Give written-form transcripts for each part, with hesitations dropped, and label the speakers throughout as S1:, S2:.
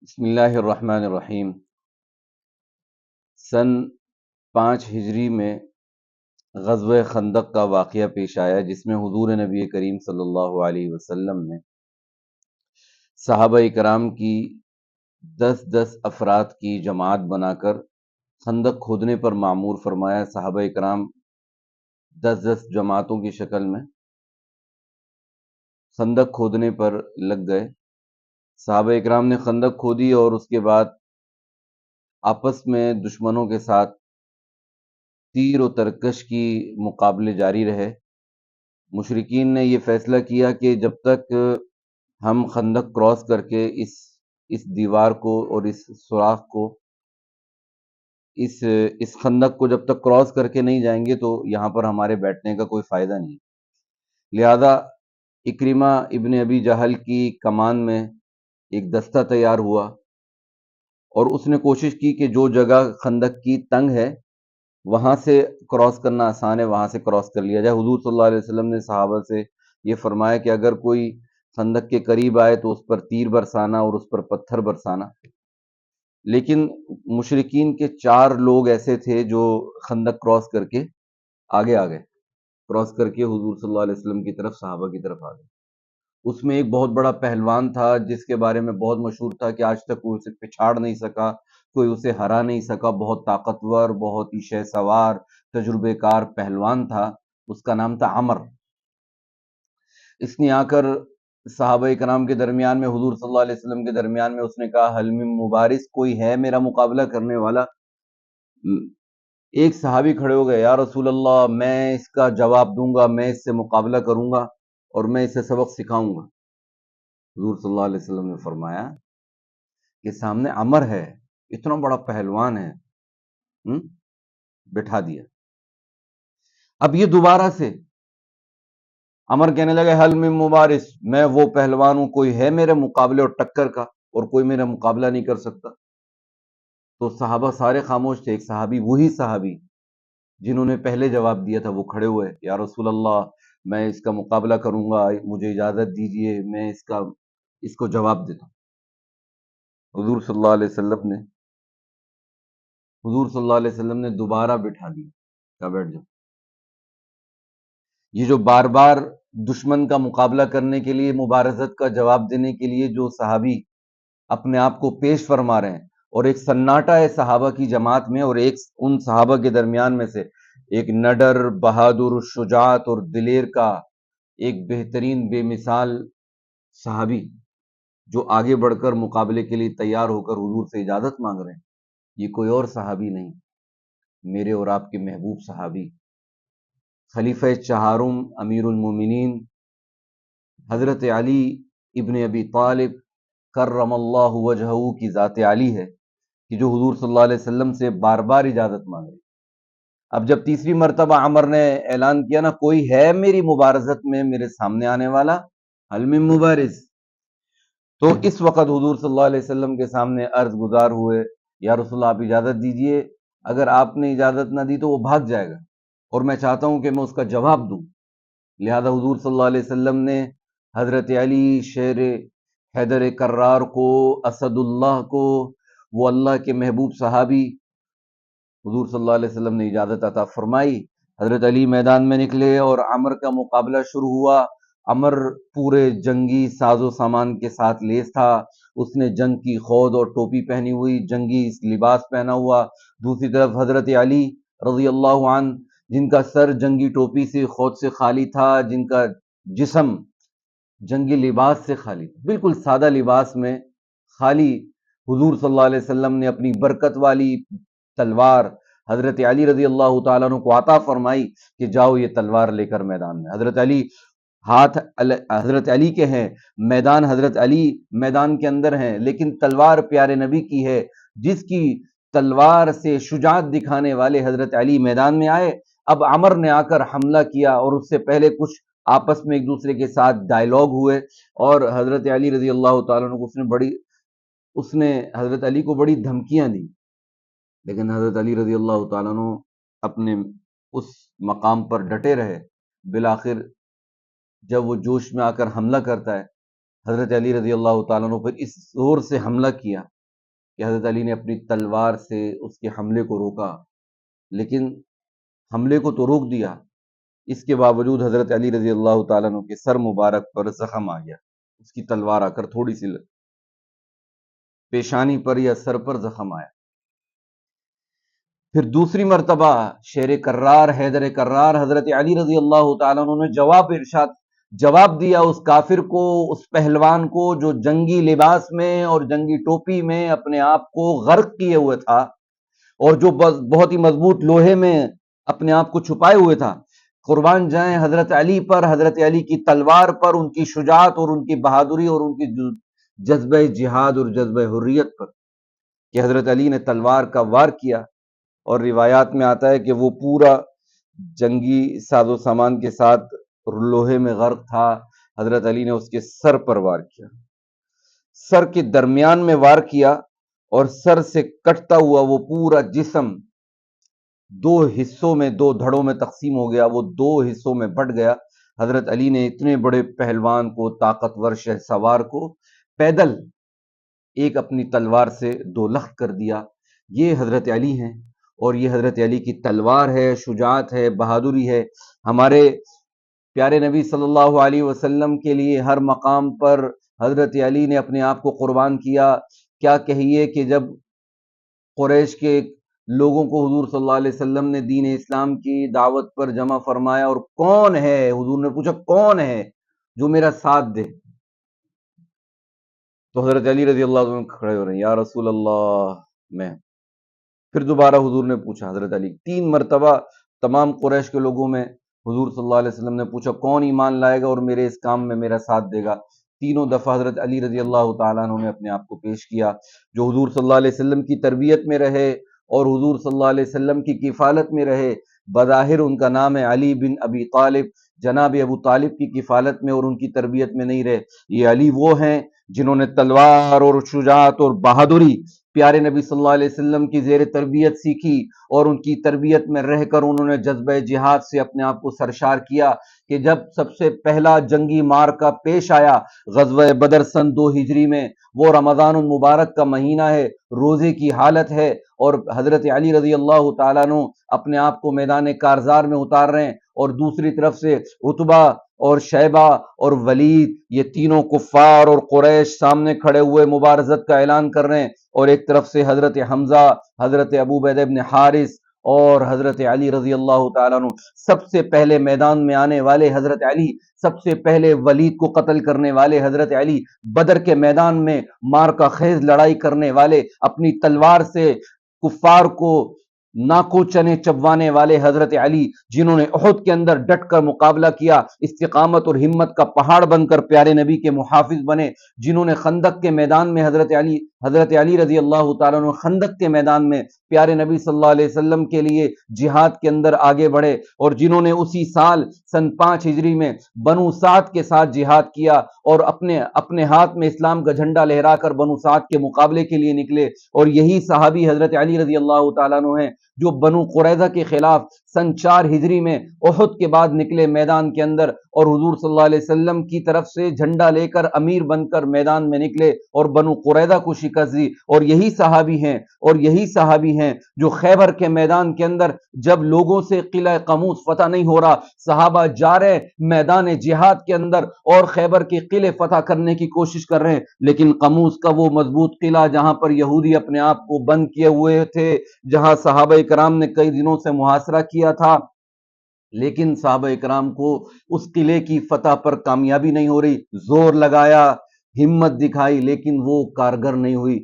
S1: بسم اللہ الرحمن الرحیم۔ سن 5 ہجری میں غزوہ خندق کا واقعہ پیش آیا، جس میں حضور نبی کریم صلی اللہ علیہ وسلم نے صحابہ کرام کی 10 افراد کی جماعت بنا کر خندق کھودنے پر معمور فرمایا۔ صحابہ کرام 10 جماعتوں کی شکل میں خندق کھودنے پر لگ گئے۔ صحابہ کرام نے خندق کھودی اور اس کے بعد آپس میں دشمنوں کے ساتھ تیر و ترکش کی مقابلے جاری رہے۔ مشرکین نے یہ فیصلہ کیا کہ جب تک ہم خندق کراس کر کے اس دیوار کو اور اس سوراخ کو اس خندق کو جب تک کراس کر کے نہیں جائیں گے تو یہاں پر ہمارے بیٹھنے کا کوئی فائدہ نہیں۔ لہذا اکرمہ ابن ابی جہل کی کمان میں ایک دستہ تیار ہوا اور اس نے کوشش کی کہ جو جگہ خندق کی تنگ ہے وہاں سے کراس کرنا آسان ہے، وہاں سے کراس کر لیا جائے۔ حضور صلی اللہ علیہ وسلم نے صحابہ سے یہ فرمایا کہ اگر کوئی خندق کے قریب آئے تو اس پر تیر برسانا اور اس پر پتھر برسانا۔ لیکن مشرکین کے 4 لوگ ایسے تھے جو خندق کراس کر کے آگے آ گئے، کراس کر کے حضور صلی اللہ علیہ وسلم کی طرف، صحابہ کی طرف آ گئے۔ اس میں ایک بہت بڑا پہلوان تھا جس کے بارے میں بہت مشہور تھا کہ آج تک کوئی اسے پچھاڑ نہیں سکا، کوئی اسے ہرا نہیں سکا۔ بہت طاقتور، بہت ہی شہ سوار، تجربے کار پہلوان تھا، اس کا نام تھا عمر۔ اس نے آ کر صحابہ کرام کے درمیان میں، حضور صلی اللہ علیہ وسلم کے درمیان میں اس نے کہا حل من مبارز، کوئی ہے میرا مقابلہ کرنے والا؟ ایک صحابی کھڑے ہو گئے، یا رسول اللہ میں اس کا جواب دوں گا، میں اس سے مقابلہ کروں گا اور میں اسے سبق سکھاؤں گا۔ حضور صلی اللہ علیہ وسلم نے فرمایا کہ سامنے عمر ہے، اتنا بڑا پہلوان ہے، بٹھا دیا۔ اب یہ دوبارہ سے عمر کہنے لگے حل من مبارز، میں وہ پہلوان ہوں، کوئی ہے میرے مقابلے اور ٹکر کا، اور کوئی میرا مقابلہ نہیں کر سکتا۔ تو صحابہ سارے خاموش تھے۔ ایک صحابی، وہی صحابی جنہوں نے پہلے جواب دیا تھا، وہ کھڑے ہوئے، یا رسول اللہ میں اس کا مقابلہ کروں گا، مجھے اجازت دیجئے، میں اس کو جواب دیتا ہوں۔ حضور صلی اللہ علیہ وسلم نے دوبارہ بٹھا دیا، کہا بیٹھ جاؤ۔ یہ جو بار بار دشمن کا مقابلہ کرنے کے لیے، مبارزت کا جواب دینے کے لیے جو صحابی اپنے آپ کو پیش فرما رہے ہیں، اور ایک سناٹا ہے صحابہ کی جماعت میں، اور ایک ان صحابہ کے درمیان میں سے ایک نڈر، بہادر، شجاعت اور دلیر کا ایک بہترین بے مثال صحابی جو آگے بڑھ کر مقابلے کے لیے تیار ہو کر حضور سے اجازت مانگ رہے ہیں، یہ کوئی اور صحابی نہیں، میرے اور آپ کے محبوب صحابی، خلیفہ چہارم، امیر المومنین حضرت علی ابن ابی طالب کرم اللہ وجہہ کی ذات علی ہے، کہ جو حضور صلی اللہ علیہ وسلم سے بار بار اجازت مانگ رہی۔ اب جب تیسری مرتبہ عمر نے اعلان کیا نا، کوئی ہے میری مبارزت میں میرے سامنے آنے والا، حل من مبارز، تو اس وقت حضور صلی اللہ علیہ وسلم کے سامنے عرض گزار ہوئے، یا رسول اللہ آپ اجازت دیجئے، اگر آپ نے اجازت نہ دی تو وہ بھاگ جائے گا، اور میں چاہتا ہوں کہ میں اس کا جواب دوں۔ لہذا حضور صلی اللہ علیہ وسلم نے حضرت علی شیر حیدر کرار کو، اسد اللہ کو، وہ اللہ کے محبوب صحابی، حضور صلی اللہ علیہ وسلم نے اجازت عطا فرمائی۔ حضرت علی میدان میں نکلے اور عمر کا مقابلہ شروع ہوا۔ عمر پورے جنگی ساز و سامان کے ساتھ لیس تھا، اس نے جنگ کی خود اور ٹوپی پہنی ہوئی، جنگی لباس پہنا ہوا۔ دوسری طرف حضرت علی رضی اللہ عنہ، جن کا سر جنگی ٹوپی سے، خود سے خالی تھا، جن کا جسم جنگی لباس سے خالی تھا، بالکل سادہ لباس میں خالی، حضور صلی اللہ علیہ وسلم نے اپنی برکت والی تلوار حضرت علی رضی اللہ تعالیٰ عنہ کو عطا فرمائی کہ جاؤ یہ تلوار لے کر میدان میں۔ حضرت علی ہاتھ حضرت علی کے ہیں، میدان حضرت علی میدان کے اندر ہیں، لیکن تلوار پیارے نبی کی ہے، جس کی تلوار سے شجاعت دکھانے والے حضرت علی میدان میں آئے۔ اب عمر نے آ کر حملہ کیا، اور اس سے پہلے کچھ آپس میں ایک دوسرے کے ساتھ ڈائیلاگ ہوئے، اور حضرت علی رضی اللہ تعالیٰ عنہ کو اس نے حضرت علی کو بڑی دھمکیاں دی، لیکن حضرت علی رضی اللہ تعالیٰ عنہ اپنے اس مقام پر ڈٹے رہے۔ بالآخر جب وہ جوش میں آ کر حملہ کرتا ہے، حضرت علی رضی اللہ تعالیٰ عنہ پر اس زور سے حملہ کیا کہ حضرت علی نے اپنی تلوار سے اس کے حملے کو روکا، لیکن حملے کو تو روک دیا، اس کے باوجود حضرت علی رضی اللہ تعالیٰ عنہ کے سر مبارک پر زخم آ گیا، اس کی تلوار آ کر تھوڑی سی پیشانی پر یا سر پر زخم آیا۔ پھر دوسری مرتبہ شیر کرار، حیدر کرار، حضرت علی رضی اللہ تعالیٰ عنہ نے جواب دیا اس کافر کو، اس پہلوان کو جو جنگی لباس میں اور جنگی ٹوپی میں اپنے آپ کو غرق کیے ہوئے تھا اور جو بہت ہی مضبوط لوہے میں اپنے آپ کو چھپائے ہوئے تھا۔ قربان جائیں حضرت علی پر، حضرت علی کی تلوار پر، ان کی شجاعت اور ان کی بہادری اور ان کی جذبہ جہاد اور جذبہ حریت پر کہ حضرت علی نے تلوار کا وار کیا، اور روایات میں آتا ہے کہ وہ پورا جنگی ساز و سامان کے ساتھ لوہے میں غرق تھا، حضرت علی نے اس کے سر پر وار کیا، سر کے درمیان میں وار کیا، اور سر سے کٹتا ہوا وہ پورا جسم دو حصوں میں، دو دھڑوں میں تقسیم ہو گیا، وہ دو حصوں میں بٹ گیا۔ حضرت علی نے اتنے بڑے پہلوان کو، طاقتور شہ سوار کو پیدل ایک اپنی تلوار سے دو لخت کر دیا۔ یہ حضرت علی ہیں، اور یہ حضرت علی کی تلوار ہے، شجاعت ہے، بہادری ہے۔ ہمارے پیارے نبی صلی اللہ علیہ وسلم کے لیے ہر مقام پر حضرت علی نے اپنے آپ کو قربان کیا۔ کیا کہیے کہ جب قریش کے لوگوں کو حضور صلی اللہ علیہ وسلم نے دین اسلام کی دعوت پر جمع فرمایا، اور کون ہے، حضور نے پوچھا کون ہے جو میرا ساتھ دے، تو حضرت علی رضی اللہ عنہ کھڑے ہو رہے ہیں، یا رسول اللہ میں۔ پھر دوبارہ حضور نے پوچھا، حضرت علی 3 مرتبہ تمام قریش کے لوگوں میں حضور صلی اللہ علیہ وسلم نے پوچھا کون ایمان لائے گا اور میرے اس کام میں میرا ساتھ دے گا۔ تینوں دفعہ حضرت علی رضی اللہ تعالیٰ عنہ نے اپنے آپ کو پیش کیا، جو حضور صلی اللہ علیہ وسلم کی تربیت میں رہے اور حضور صلی اللہ علیہ وسلم کی کفالت میں رہے۔ بظاہر ان کا نام ہے علی بن ابی طالب، جناب ابو طالب کی کفالت میں اور ان کی تربیت میں نہیں رہے۔ یہ علی وہ ہیں جنہوں نے تلوار اور شجاعت اور بہادری پیارے نبی صلی اللہ علیہ وسلم کی زیر تربیت سیکھی، اور ان کی تربیت میں رہ کر انہوں نے جذبہ جہاد سے اپنے آپ کو سرشار کیا کہ جب سب سے پہلا جنگی معرکہ پیش آیا غزوہ بدر سن 2 ہجری میں، وہ رمضان المبارک کا مہینہ ہے، روزے کی حالت ہے، اور حضرت علی رضی اللہ تعالیٰ عنہ اپنے آپ کو میدان کارزار میں اتار رہے ہیں، اور دوسری طرف سے عتبہ اور شیبہ اور ولید، یہ تینوں کفار اور قریش سامنے کھڑے ہوئے مبارزت کا اعلان کر رہے ہیں، اور ایک طرف سے حضرت حمزہ، حضرت ابو عبیدہ بن حارث اور حضرت علی رضی اللہ تعالیٰ عنہ، سب سے پہلے میدان میں آنے والے حضرت علی، سب سے پہلے ولید کو قتل کرنے والے حضرت علی، بدر کے میدان میں معرکہ خیز لڑائی کرنے والے، اپنی تلوار سے کفار کو ناکو چنے چبوانے والے حضرت علی، جنہوں نے احد کے اندر ڈٹ کر مقابلہ کیا، استقامت اور ہمت کا پہاڑ بن کر پیارے نبی کے محافظ بنے، جنہوں نے خندق کے میدان میں حضرت علی رضی اللہ تعالیٰ عنہ خندق کے میدان میں پیارے نبی صلی اللہ علیہ وسلم کے لیے جہاد کے اندر آگے بڑھے، اور جنہوں نے اسی سال سن 5 ہجری میں بنو سعد کے ساتھ جہاد کیا، اور اپنے ہاتھ میں اسلام کا جھنڈا لہرا کر بنو سعد کے مقابلے کے لیے نکلے، اور یہی صحابی حضرت علی رضی اللہ تعالیٰ عنہ ہیں جو بنو قریظہ کے خلاف سن 4 ہجری میں احد کے بعد نکلے میدان کے اندر، اور حضور صلی اللہ علیہ وسلم کی طرف سے جھنڈا لے کر امیر بن کر میدان میں نکلے اور بنو قریظہ کو شکست دی، اور یہی صحابی ہیں جو خیبر کے میدان کے اندر جب لوگوں سے قلعہ قموس فتح نہیں ہو رہا، صحابہ جا رہے میدان جہاد کے اندر اور خیبر کے قلعے فتح کرنے کی کوشش کر رہے ہیں، لیکن قموس کا وہ مضبوط قلعہ جہاں پر یہودی اپنے آپ کو بند کیے ہوئے تھے، جہاں صحابہ کرام نے کئی دنوں سے محاصرہ کیا تھا، لیکن صحابہ کرام کو اس قلعے کی فتح پر کامیابی نہیں ہو رہی، زور لگایا، ہمت دکھائی، لیکن وہ کارگر نہیں ہوئی۔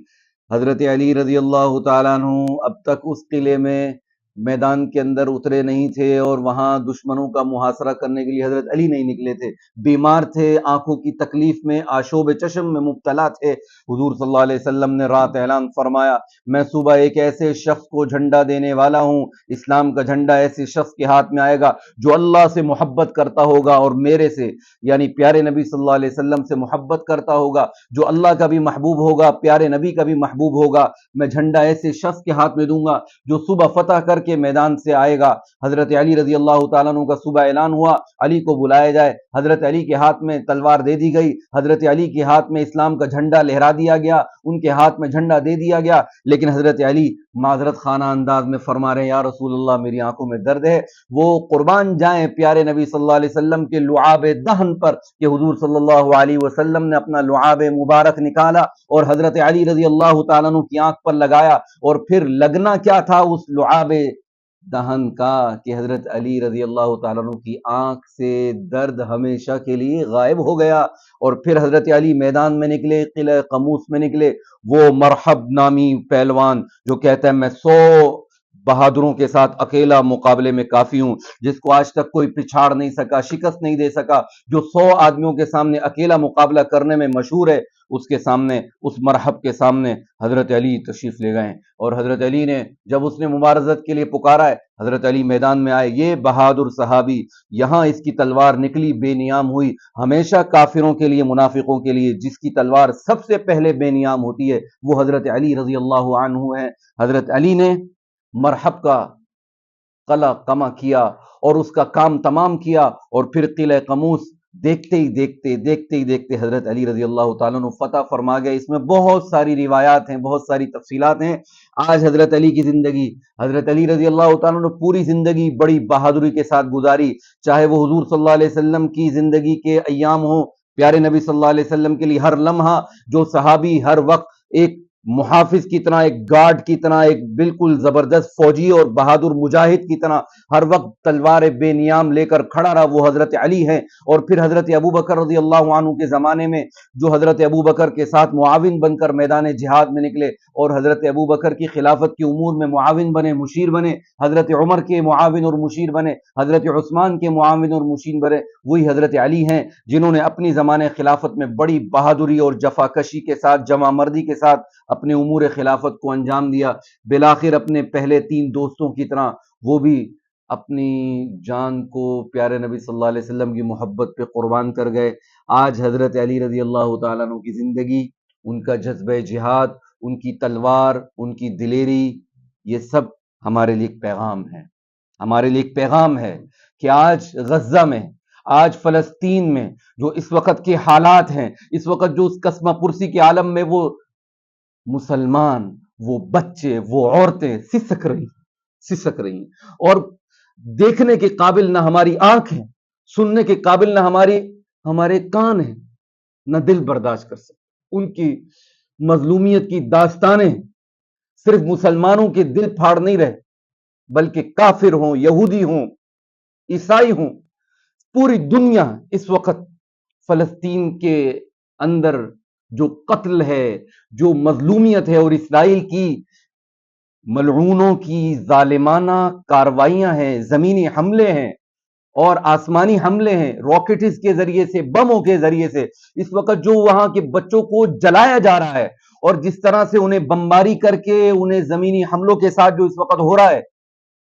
S1: حضرت علی رضی اللہ تعالیٰ عنہ اب تک اس قلعے میں میدان کے اندر اترے نہیں تھے، اور وہاں دشمنوں کا محاصرہ کرنے کے لیے حضرت علی نہیں نکلے تھے، بیمار تھے، آنکھوں کی تکلیف میں، آشوب چشم میں مبتلا تھے۔ حضور صلی اللہ علیہ وسلم نے رات اعلان فرمایا، میں صبح ایک ایسے شخص کو جھنڈا دینے والا ہوں، اسلام کا جھنڈا ایسے شخص کے ہاتھ میں آئے گا جو اللہ سے محبت کرتا ہوگا اور میرے سے، یعنی پیارے نبی صلی اللہ علیہ وسلم سے محبت کرتا ہوگا، جو اللہ کا بھی محبوب ہوگا، پیارے نبی کا بھی محبوب ہوگا۔ میں جھنڈا ایسے شخص کے ہاتھ میں دوں گا جو صبح فتح کر کے میدان سے آئے گا۔ حضرت علی رضی اللہ تعالیٰ عنہ کا صبح اعلان ہوا، علی کو بلایا جائے۔ حضرت علی کے ہاتھ میں تلوار دے دی گئی، حضرت علی کے ہاتھ میں اسلام کا جھنڈا لہرا دیا گیا، ان کے ہاتھ میں جھنڈا دے دیا گیا، لیکن حضرت علی معذرت خانہ انداز میں فرما رہے ہیں، یا رسول اللہ میری آنکھوں میں درد ہے۔ وہ قربان جائیں پیارے نبی صلی اللہ علیہ وسلم کے لعاب دہن پر کہ حضور صلی اللہ علیہ وسلم نے اپنا لعاب مبارک نکالا اور حضرت علی رضی اللہ تعالیٰ عنہ کی آنکھ پر لگایا، اور پھر لگنا کیا تھا اس لعاب دہن کا کہ حضرت علی رضی اللہ تعالیٰ عنہ کی آنکھ سے درد ہمیشہ کے لیے غائب ہو گیا۔ اور پھر حضرت علی میدان میں نکلے، قلعہ قموس میں نکلے، وہ مرحب نامی پہلوان جو کہتا ہے میں 100 بہادروں کے ساتھ اکیلا مقابلے میں کافی ہوں، جس کو آج تک کوئی پچھاڑ نہیں سکا، شکست نہیں دے سکا، جو 100 آدمیوں کے سامنے اکیلا مقابلہ کرنے میں مشہور ہے، اس کے سامنے، اس مرحب کے سامنے حضرت علی تشریف لے گئے۔ اور حضرت علی نے جب اس نے مبارزت کے لیے پکارا ہے، حضرت علی میدان میں آئے۔ یہ بہادر صحابی یہاں اس کی تلوار نکلی، بے نیام ہوئی۔ ہمیشہ کافروں کے لیے، منافقوں کے لیے جس کی تلوار سب سے پہلے بے نیام ہوتی ہے وہ حضرت علی رضی اللہ عنہ ہے۔ حضرت علی نے مرحب کا قلعہ قمع کیا اور اس کا کام تمام کیا، اور پھر قلعہ قموس دیکھتے ہی دیکھتے حضرت علی رضی اللہ تعالیٰ عنہ فتح فرما گئے۔ اس میں بہت ساری روایات ہیں، بہت ساری تفصیلات ہیں۔ آج حضرت علی کی زندگی، حضرت علی رضی اللہ تعالیٰ عنہ پوری زندگی بڑی بہادری کے ساتھ گزاری، چاہے وہ حضور صلی اللہ علیہ وسلم کی زندگی کے ایام ہوں، پیارے نبی صلی اللہ علیہ وسلم کے لیے ہر لمحہ جو صحابی ہر وقت ایک محافظ کی طرح، ایک گارڈ کی طرح، ایک بالکل زبردست فوجی اور بہادر مجاہد کی طرح ہر وقت تلوار بے نیام لے کر کھڑا رہا، وہ حضرت علی ہے۔ اور پھر حضرت ابو بکر رضی اللہ عنہ کے زمانے میں جو حضرت ابو بکر کے ساتھ معاون بن کر میدان جہاد میں نکلے اور حضرت ابو بکر کی خلافت کے امور میں معاون بنے، مشیر بنے، حضرت عمر کے معاون اور مشیر بنے، حضرت عثمان کے معاون اور مشیر بنے، وہی حضرت علی ہیں جنہوں نے اپنی زمانے خلافت میں بڑی بہادری اور جفاکشی کے ساتھ، جمع مردی کے ساتھ اپنے امور خلافت کو انجام دیا۔ بالآخر اپنے پہلے 3 دوستوں کی طرح وہ بھی اپنی جان کو پیارے نبی صلی اللہ علیہ وسلم کی محبت پہ قربان کر گئے۔ آج حضرت علی رضی اللہ تعالیٰ عنہ کی زندگی، ان کا جذبہ جہاد، ان کی تلوار، ان کی دلیری، یہ سب ہمارے لیے ایک پیغام ہے، ہمارے لیے ایک پیغام ہے کہ آج غزہ میں، آج فلسطین میں جو اس وقت کے حالات ہیں، اس وقت جو اس کسمہ پرسی کے عالم میں وہ مسلمان، وہ بچے، وہ عورتیں سسک رہی اور دیکھنے کے قابل نہ ہماری آنکھ ہے، سننے کے قابل نہ ہمارے کان ہیں، نہ دل برداشت کر سکتے۔ ان کی مظلومیت کی داستانیں صرف مسلمانوں کے دل پھاڑ نہیں رہے، بلکہ کافر ہوں، یہودی ہوں، عیسائی ہوں، پوری دنیا اس وقت فلسطین کے اندر جو قتل ہے، جو مظلومیت ہے، اور اسرائیل کی ملعونوں کی ظالمانہ کارروائیاں ہیں، زمینی حملے ہیں اور آسمانی حملے ہیں، راکٹس کے ذریعے سے، بموں کے ذریعے سے اس وقت جو وہاں کے بچوں کو جلایا جا رہا ہے، اور جس طرح سے انہیں بمباری کر کے انہیں زمینی حملوں کے ساتھ جو اس وقت ہو رہا ہے،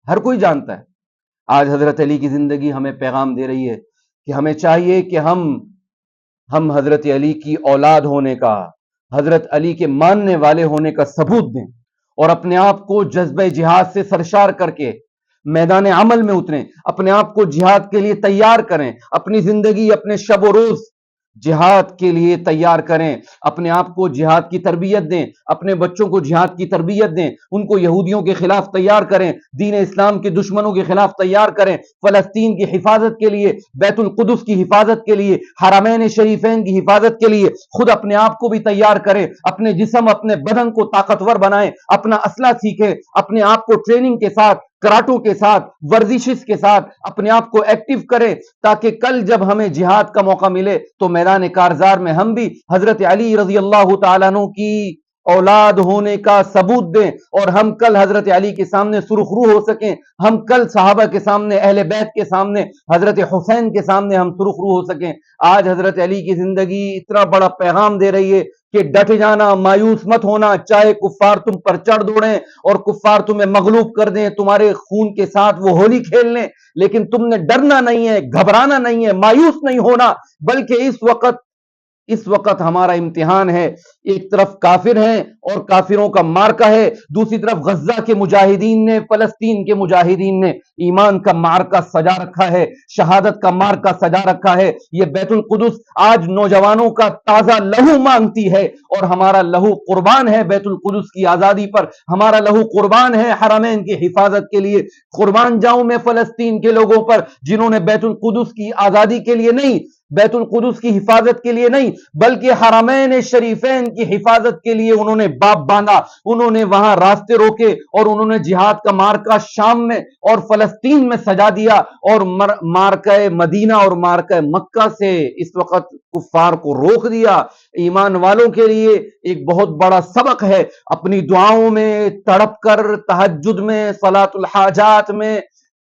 S1: ہر کوئی جانتا ہے۔ آج حضرت علی کی زندگی ہمیں پیغام دے رہی ہے کہ ہمیں چاہیے کہ ہم حضرت علی کی اولاد ہونے کا، حضرت علی کے ماننے والے ہونے کا ثبوت دیں، اور اپنے آپ کو جذبہ جہاد سے سرشار کر کے میدان عمل میں اتریں، اپنے آپ کو جہاد کے لیے تیار کریں، اپنی زندگی، اپنے شب و روز جہاد کے لیے تیار کریں، اپنے آپ کو جہاد کی تربیت دیں، اپنے بچوں کو جہاد کی تربیت دیں، ان کو یہودیوں کے خلاف تیار کریں، دین اسلام کے دشمنوں کے خلاف تیار کریں، فلسطین کی حفاظت کے لیے، بیت القدس کی حفاظت کے لیے، حرمین شریفین کی حفاظت کے لیے خود اپنے آپ کو بھی تیار کریں، اپنے جسم، اپنے بدن کو طاقتور بنائیں، اپنا اسلحہ سیکھیں، اپنے آپ کو ٹریننگ کے ساتھ، کراٹوں کے ساتھ، ورزشز کے ساتھ اپنے آپ کو ایکٹیو کریں، تاکہ کل جب ہمیں جہاد کا موقع ملے تو میدان کارزار میں ہم بھی حضرت علی رضی اللہ تعالیٰ عنہ کی اولاد ہونے کا ثبوت دیں، اور ہم کل حضرت علی کے سامنے سرخرو ہو سکیں، ہم کل صحابہ کے سامنے، اہل بیت کے سامنے، حضرت حسین کے سامنے ہم سرخرو ہو سکیں۔ آج حضرت علی کی زندگی اتنا بڑا پیغام دے رہی ہے کہ ڈٹ جانا، مایوس مت ہونا، چاہے کفار تم پر چڑھ دوڑیں اور کفار تمہیں مغلوب کر دیں، تمہارے خون کے ساتھ وہ ہولی کھیل لیں، لیکن تم نے ڈرنا نہیں ہے، گھبرانا نہیں ہے، مایوس نہیں ہونا، بلکہ اس وقت ہمارا امتحان ہے۔ ایک طرف کافر ہیں اور کافروں کا مارکا ہے، دوسری طرف غزہ کے مجاہدین نے، فلسطین کے مجاہدین نے ایمان کا مارکا سجا رکھا ہے، شہادت کا مارکا سجا رکھا ہے۔ یہ بیت القدس آج نوجوانوں کا تازہ لہو مانگتی ہے، اور ہمارا لہو قربان ہے بیت القدس کی آزادی پر، ہمارا لہو قربان ہے حرمین کی حفاظت کے لیے۔ قربان جاؤں میں فلسطین کے لوگوں پر جنہوں نے بیت القدس کی آزادی کے لیے نہیں، بیت القدس کی حفاظت کے لیے نہیں، بلکہ حرمین شریفین کی حفاظت کے لیے انہوں نے باپ باندھا، انہوں نے وہاں راستے روکے، اور انہوں نے جہاد کا مارکا شام میں اور فلسطین میں سجا دیا، اور مارکہ مدینہ اور مارکہ مکہ سے اس وقت کفار کو روک دیا۔ ایمان والوں کے لیے ایک بہت بڑا سبق ہے، اپنی دعاؤں میں تڑپ کر، تہجد میں، صلاۃ الحاجات میں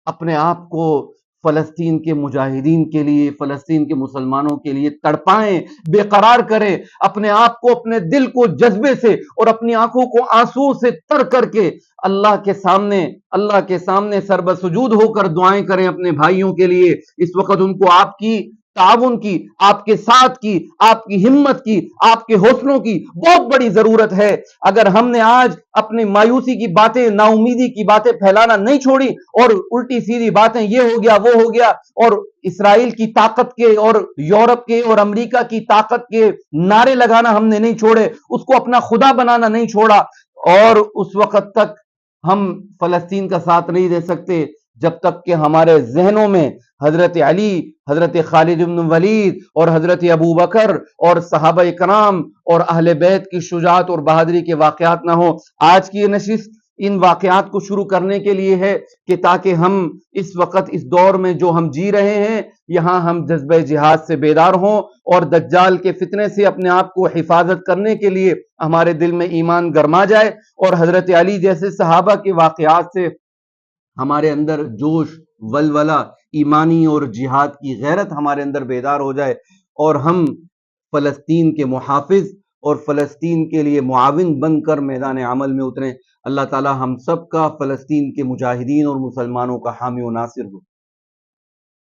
S1: اپنے آپ کو فلسطین کے مجاہدین کے لیے، فلسطین کے مسلمانوں کے لیے تڑپائیں، بے قرار کریں، اپنے آپ کو، اپنے دل کو جذبے سے اور اپنی آنکھوں کو آنسو سے تر کر کے اللہ کے سامنے سربسجود ہو کر دعائیں کریں اپنے بھائیوں کے لیے۔ اس وقت ان کو آپ کی تعاون کی، آپ کے ساتھ کی، آپ کی ہمت کی، آپ کے حوصلوں کی بہت بڑی ضرورت ہے۔ اگر ہم نے آج اپنی مایوسی کی باتیں، نا امیدی کی باتیں پھیلانا نہیں چھوڑی، اور الٹی سیدھی باتیں یہ ہو گیا وہ ہو گیا، اور اسرائیل کی طاقت کے اور یورپ کے اور امریکہ کی طاقت کے نعرے لگانا ہم نے نہیں چھوڑے، اس کو اپنا خدا بنانا نہیں چھوڑا، اور اس وقت تک ہم فلسطین کا ساتھ نہیں دے سکتے جب تک کہ ہمارے ذہنوں میں حضرت علی، حضرت خالد بن ولید اور حضرت ابو بکر اور صحابہ کرام اور اہل بیت کی شجاعت اور بہادری کے واقعات نہ ہو۔ آج کی یہ نشست ان واقعات کو شروع کرنے کے لیے ہے کہ تاکہ ہم اس وقت، اس دور میں جو ہم جی رہے ہیں، یہاں ہم جذبہ جہاد سے بیدار ہوں، اور دجال کے فتنے سے اپنے آپ کو حفاظت کرنے کے لیے ہمارے دل میں ایمان گرما جائے، اور حضرت علی جیسے صحابہ کے واقعات سے ہمارے اندر جوش، ولولہ ایمانی اور جہاد کی غیرت ہمارے اندر بیدار ہو جائے، اور ہم فلسطین کے محافظ اور فلسطین کے لیے معاون بن کر میدان عمل میں اتریں۔ اللہ تعالی ہم سب کا، فلسطین کے مجاہدین اور مسلمانوں کا حامی و ناصر ہو۔